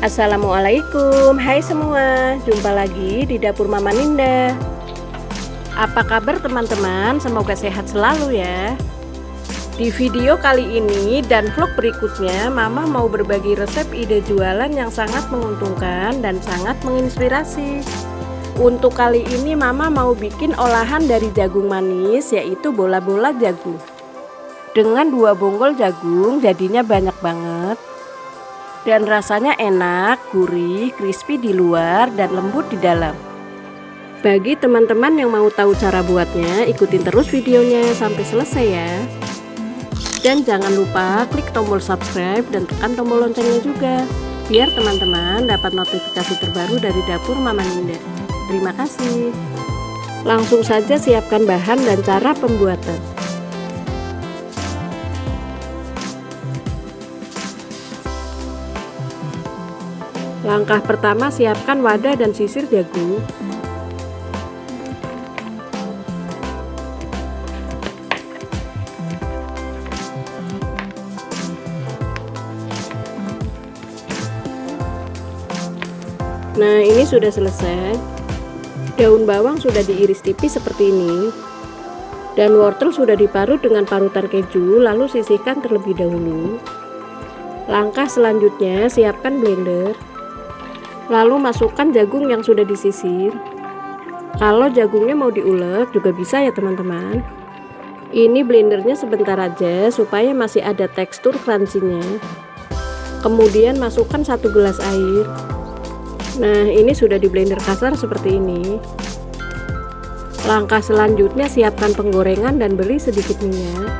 Assalamualaikum, hai semua, jumpa lagi di dapur Mama Ninda. Apa kabar teman-teman? Semoga sehat selalu ya. Di video kali ini dan vlog berikutnya, Mama mau berbagi resep ide jualan yang sangat menguntungkan dan sangat menginspirasi. Untuk kali ini Mama mau bikin olahan dari jagung manis, yaitu bola-bola jagung. Dengan 2 bonggol jagung jadinya banyak banget. Dan rasanya enak, gurih, crispy di luar dan lembut di dalam. Bagi teman-teman yang mau tahu cara buatnya, ikutin terus videonya sampai selesai ya. Dan jangan lupa klik tombol subscribe dan tekan tombol loncengnya juga, biar teman-teman dapat notifikasi terbaru dari dapur Mama Ninda. Terima kasih. Langsung saja siapkan bahan dan cara pembuatan. Langkah pertama, siapkan wadah dan sisir jagung. Nah, ini sudah selesai. Daun bawang sudah diiris tipis seperti ini. Dan wortel sudah diparut dengan parutan keju, lalu sisihkan terlebih dahulu. Langkah selanjutnya, siapkan blender. Lalu masukkan jagung yang sudah disisir. Kalau jagungnya mau diulek juga bisa ya teman-teman. Ini blendernya sebentar aja supaya masih ada tekstur crunchy-nya. Kemudian masukkan 1 gelas air. Nah, ini sudah di blender kasar seperti ini. Langkah selanjutnya, siapkan penggorengan dan beri sedikit minyak.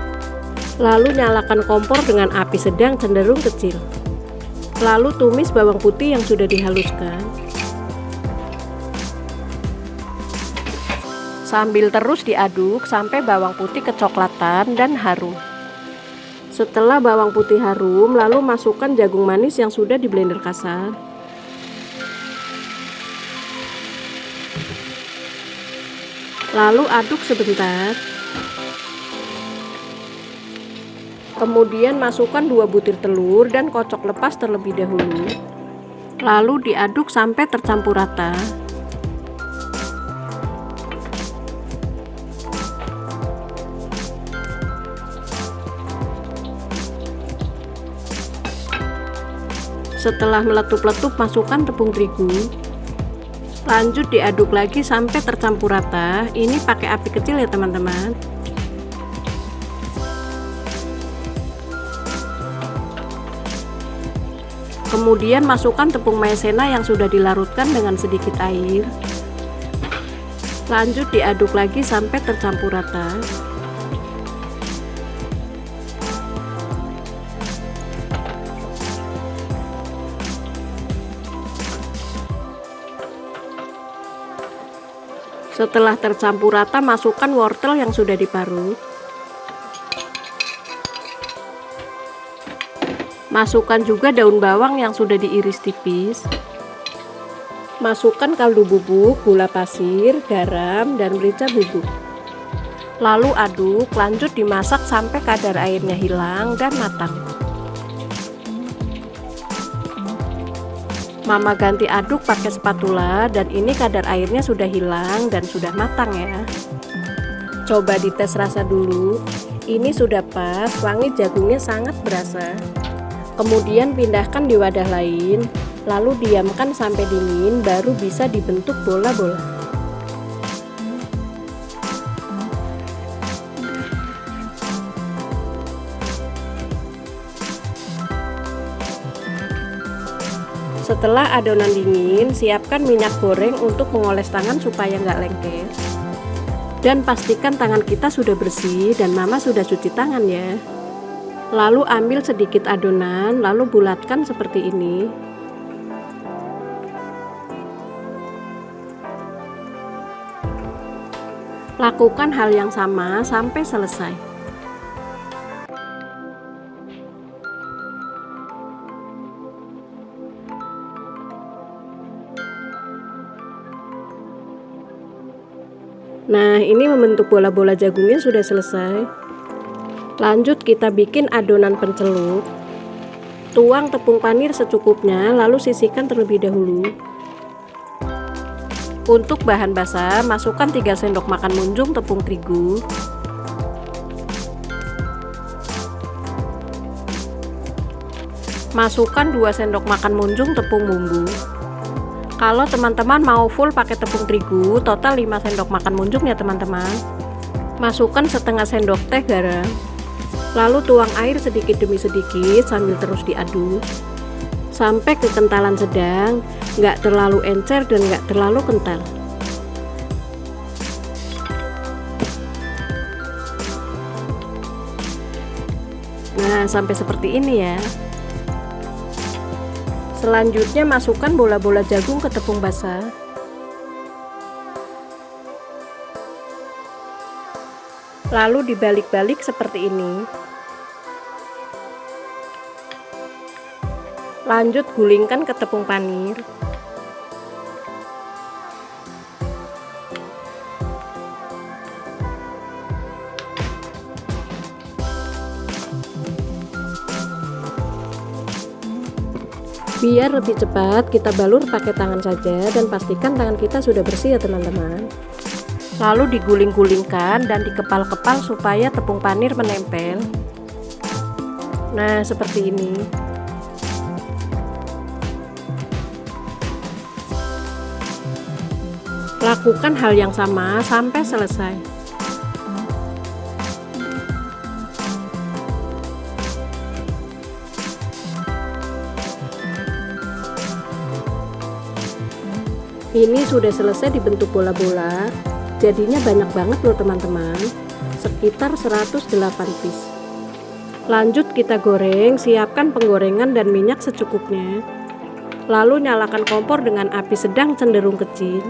Lalu nyalakan kompor dengan api sedang cenderung kecil. Lalu tumis bawang putih yang sudah dihaluskan. Sambil terus diaduk sampai bawang putih kecoklatan dan harum. Setelah bawang putih harum, lalu masukkan jagung manis yang sudah di blender kasar. Lalu aduk sebentar. Kemudian masukkan 2 butir telur dan kocok lepas terlebih dahulu. Lalu diaduk sampai tercampur rata. Setelah meletup-letup, masukkan tepung terigu. Lanjut diaduk lagi sampai tercampur rata. Ini pakai api kecil ya teman-teman. Kemudian masukkan tepung maizena yang sudah dilarutkan dengan sedikit air. Lanjut diaduk lagi sampai tercampur rata. Setelah tercampur rata, masukkan wortel yang sudah diparut. Masukkan juga daun bawang yang sudah diiris tipis. Masukkan kaldu bubuk, gula pasir, garam, dan merica bubuk. Lalu aduk, lanjut dimasak sampai kadar airnya hilang dan matang. Mama ganti aduk pakai spatula dan ini kadar airnya sudah hilang dan sudah matang ya. Coba dites rasa dulu. Ini sudah pas, wangi jagungnya sangat berasa. Kemudian pindahkan di wadah lain, lalu diamkan sampai dingin, baru bisa dibentuk bola-bola. Setelah adonan dingin, siapkan minyak goreng untuk mengoles tangan supaya nggak lengket. Dan pastikan tangan kita sudah bersih dan Mama sudah cuci tangan ya. Lalu ambil sedikit adonan, lalu bulatkan seperti ini. Lakukan hal yang sama sampai selesai. Nah, ini membentuk bola-bola jagungnya sudah selesai. Lanjut kita bikin adonan pencelup. Tuang tepung panir secukupnya, lalu sisihkan terlebih dahulu. Untuk bahan basah, masukkan 3 sendok makan munjung tepung terigu. Masukkan 2 sendok makan munjung tepung bumbu. Kalau teman-teman mau full pakai tepung terigu, total 5 sendok makan munjung ya teman-teman. Masukkan setengah sendok teh garam. Lalu tuang air sedikit demi sedikit sambil terus diaduk sampai kekentalan sedang, nggak terlalu encer dan nggak terlalu kental. Nah, sampai seperti ini ya. Selanjutnya masukkan bola-bola jagung ke tepung basah. Lalu dibalik-balik seperti ini. Lanjut gulingkan ke tepung panir. Biar lebih cepat, kita balur pakai tangan saja dan pastikan tangan kita sudah bersih ya teman-teman. Lalu diguling-gulingkan dan dikepal-kepal supaya tepung panir menempel. Nah, seperti ini. Lakukan hal yang sama sampai selesai. Ini sudah selesai dibentuk bola-bola. Jadinya banyak banget loh teman-teman. Sekitar 108 piece. Lanjut kita goreng, siapkan penggorengan dan minyak secukupnya. Lalu nyalakan kompor dengan api sedang cenderung kecil.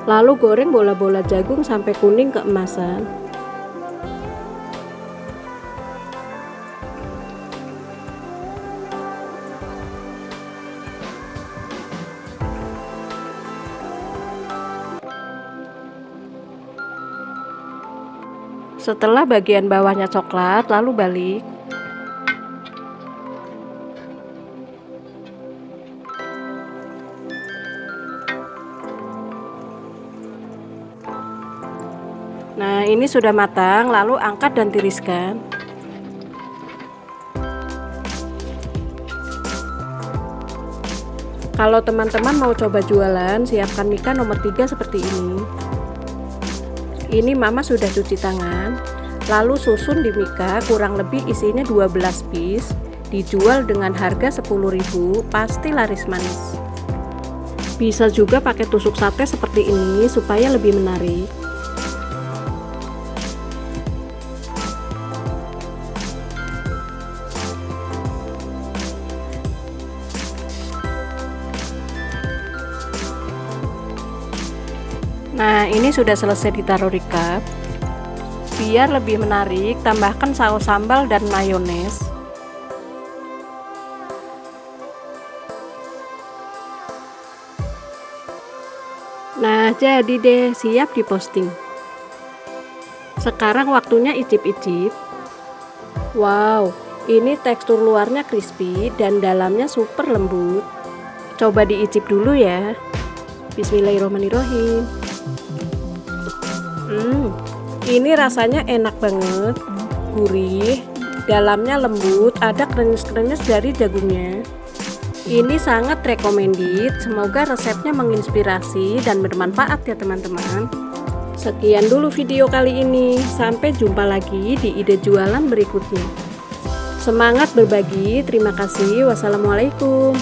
Lalu goreng bola-bola jagung sampai kuning keemasan. Setelah bagian bawahnya coklat, lalu balik. Nah, ini sudah matang, lalu angkat dan tiriskan. Kalau teman-teman mau coba jualan, siapkan mika nomor 3 seperti ini. Ini mama sudah cuci tangan, lalu susun di mika, kurang lebih isinya 12 piece, dijual dengan harga 10.000, pasti laris manis. Bisa juga pakai tusuk sate seperti ini supaya lebih menarik. Nah, ini sudah selesai ditaruh di cup. Biar lebih menarik, tambahkan saus sambal dan mayones. Nah, jadi deh, siap diposting. Sekarang waktunya icip-icip. Wow, ini tekstur luarnya crispy dan dalamnya super lembut. Coba diicip dulu ya. Bismillahirrahmanirrahim. Ini rasanya enak banget, gurih, dalamnya lembut, ada krenyes-krenyes dari jagungnya. Ini sangat recommended, semoga resepnya menginspirasi dan bermanfaat ya teman-teman. Sekian dulu video kali ini, sampai jumpa lagi di ide jualan berikutnya. Semangat berbagi, terima kasih, wassalamualaikum.